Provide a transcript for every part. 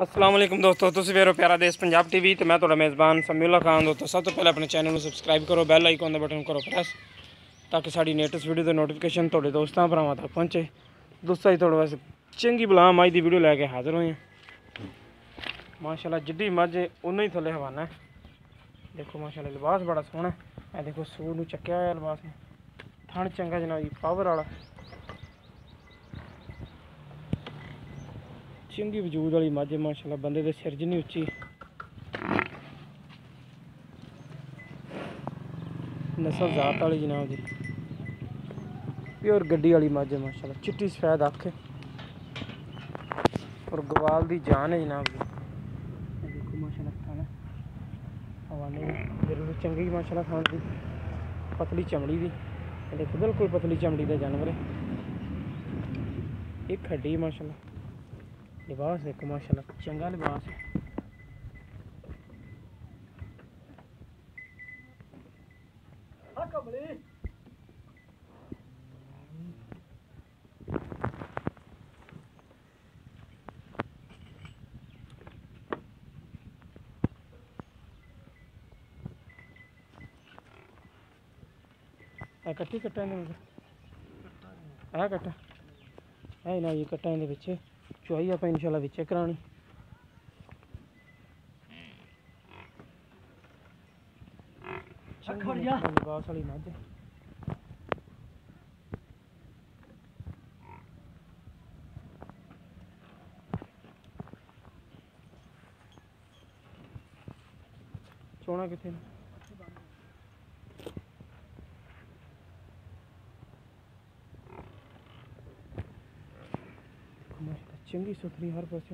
अस्सलाम वालेकुम दोस्तों, तुसीं वेरो प्यारा देश पंजाब टीवी ते मैं तुहाडा मेज़बान समीउल्लाह खान। दोस्तों सब तो पहले अपने चैनल में सबसक्राइब करो, बैल आइकन का बटन करो प्रेस ताकि साड़ी लेटेस्ट वीडियो की नोटिफिकेशन तुहाडे दोस्तों भरावां तक पहुँचे। दोस्तों अज तुहाडे वास्ते चंगी बला मझ की वीडियो लैके हाज़र होए हैं। माशाल्लाह जिड्डी मझ उन्ना ही थल्ले हवाना है। देखो माशाल्लाह लिबास बड़ा सोहना है। देखो सूट नूं चक्या होया लिबास ने, थण चंगा जनाब जी, पावर वाला चंगी वजूद वाली मझ माशाल्लाह, बंदे दे सिर जिन्नी उच्ची, नस्ल जात वाली जनाब जी, प्योर गड्डी वाली मझ है माशाल्लाह। चिट्टी सफेद अख और गवाल दी जान है जनाब जी। देखो माशाल्लाह खाना हवाने जरूर चंगी माशाल्लाह, खान की पतली चमड़ी दी। देखो बिल्कुल पतली चमड़ी का जानवर है, एक हड्डी माशाल्लाह। लिबास देखो माशाल्लाह चंगा लिबास है। कट्टी कट्टा है कट्टा है ना जी, कट्टा इन चुआई आप इंशाल्लाह विच करानी। लिबास वाली मझ चोना कितने चंगी सुथरी हर पास,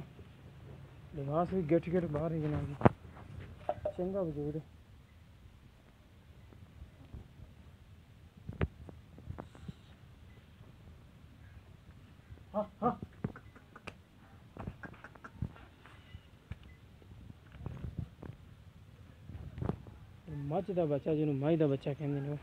लिबास भी गिट गिट बाहर है जनाब जी, चंगा वजूद है। मझ का बच्चा जिन्होंने मझ का बच्चा कहते हैं।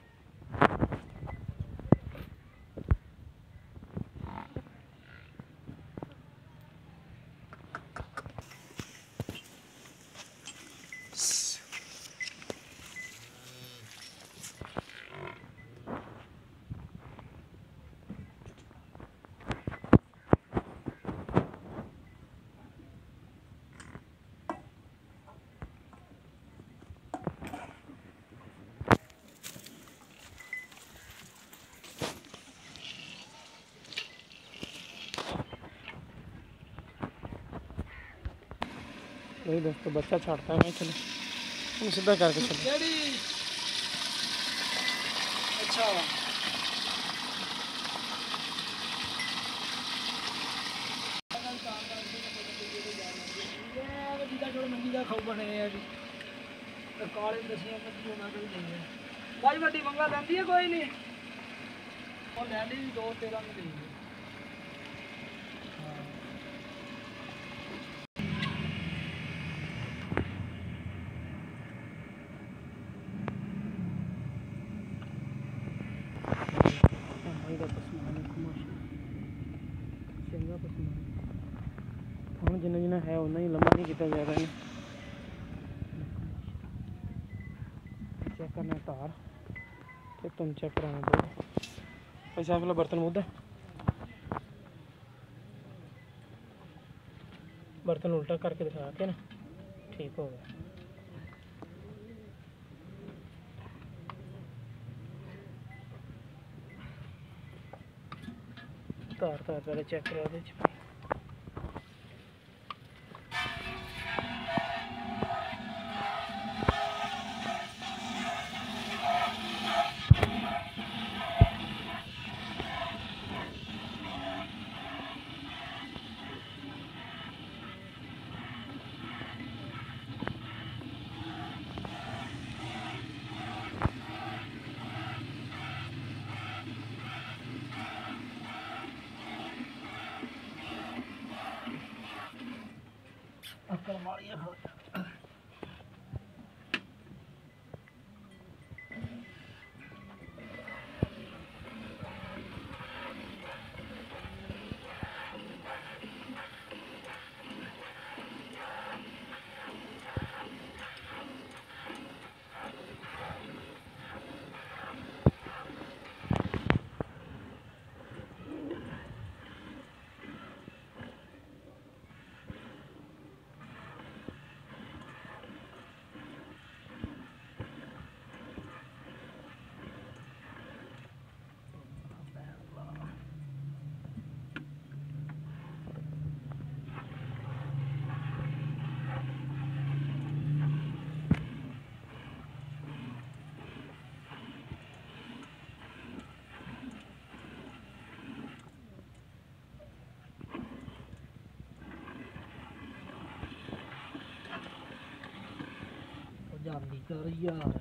नहीं दोस्तों बच्चा छाड़ता है, मैं चलो सीधा करके चलो। अच्छा मंडी का खाऊ बने काले दसियां भाई वड्डी मंगा लैंदी है कोई नहीं, और लैंदी भी 2-13 में देंगे। चंगा पसमान थान जिन्ना जिन्ना है उन्ना ही लम्बा नहीं किया जा रहा है। चेक करना तार तो तुम चेक कराना दो पैसा वाला बर्तन मुद्दा, बर्तन उल्टा करके दिखा के ना ठीक हो गया। तार तार पहले चेक करा दे। अक्कर मारिया ਜਾਂਦੀ ਕਰ ਯਾਰ।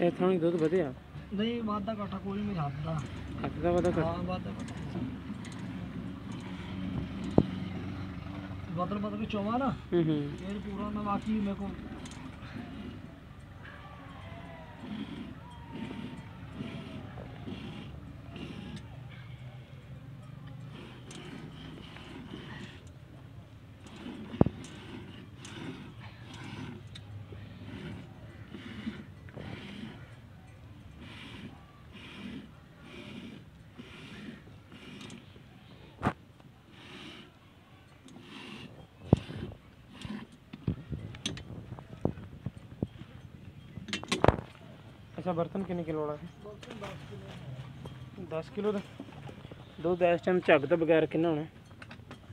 ਇੱਥੋਂ ਹੀ ਦੁੱਧ ਵਧਿਆ ਨਹੀਂ ਵਾਧਾ ਘਾਟਾ ਕੋਈ ਨਹੀਂ ਹੱਥ ਦਾ। ਹੱਥ ਦਾ ਵਧਾ ਹਾਂ ਵਾਧਾ ਘਾਟਾ ਬਦਲ ਕੇ ਚੋਵਾ ਨਾ ਫਿਰ ਪੂਰਾ ਨਾ ਬਾਕੀ ਮੇਰੇ ਕੋਲ अच्छा बर्तन किन्ने किलो वाला है 10 किलो का दुध इस टाइम झग तो बगैर किन्ना होना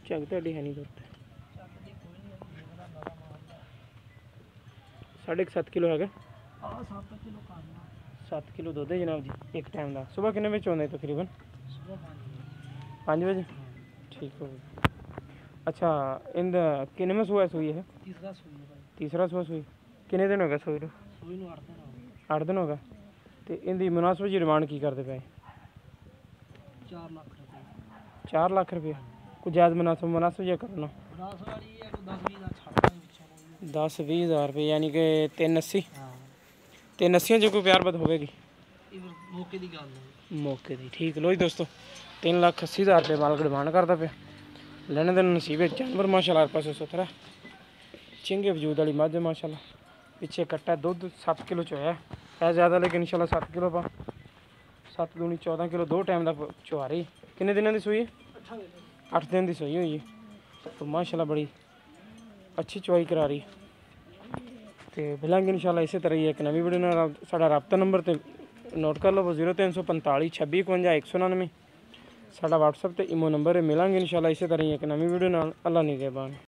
झग तो है नहीं दुध 7.5 किलो है 7 किलो दुध है जनाब जी एक टाइम का सुबह किन्ने बजे आते तकरीबन 5 बजे ठीक हो अच्छा इन किन्ने में सुबह सुई है तीसरा सुबह सुई किन्ने दिन हो गए सुई 8 दिन हो गए तो इनकी मुनासिब जी डिमांड की करते पे 4 लाख रुपया कोई जायज़ मुनासिब जी करना 10-20 हज़ार रुपये यानी कि 380 380 जो कोई प्यार बद होगी मौके की ठीक लो जी दोस्तों 3,80,000 रुपये मालक डिमांड करता पे लेने देने नसीब है जानवर माशाल्लाह पास सुथरा चिंगे वजूद वाली मझ माशाल्लाह पिछे कट्टा दुध 7 किलो चोया है ज़्यादा लेकिन इंशाल्लाह 7 किलो पा 7 दूनी 14 किलो 2 टाइम का चुहा रही किन्ने दिनों की सूई है 8 दिन की सूई हुई है तो माशाल्लाह बड़ी अच्छी चुवाई करा रही तो मिलेंगे इंशाल्लाह इसी तरह ही एक नवी वीडियो साडा राबता नंबर तो नोट कर लो 0345 26 51 199 साडा व्हाट्सएप ते इमो नंबर है मिलेंगे इंशाल्लाह इसी तरह ही एक नवी वीडियो अल्लाह निगहबान।